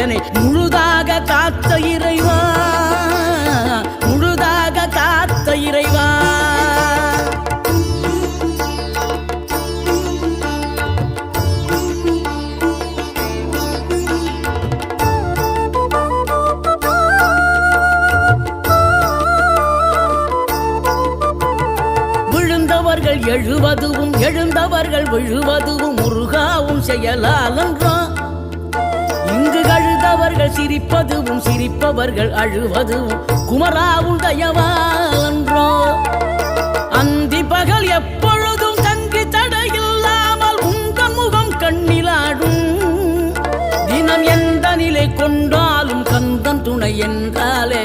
என்னை முழுதாக காத்த இறைவா, முழுதாக காத்த இறைவா. விழுந்தவர்கள் எழுவதுவும் எழுந்தவர்கள் விழுவதுவும் முருகாவும் செயலாலன்றோ. இங்கு அழுதவர்கள் சிரிப்பதுவும் சிரிப்பவர்கள் அழுவதுவும் குமராவும் தயவாலன்றோ. அந்தி பகல் எப்பொழுதும் தங்கி தடையில்லாமல் உங்கள் முகம் கண்ணிலாடும். தினம் எந்த நிலை கொண்டாலும் கந்தன் துணை என்றாலே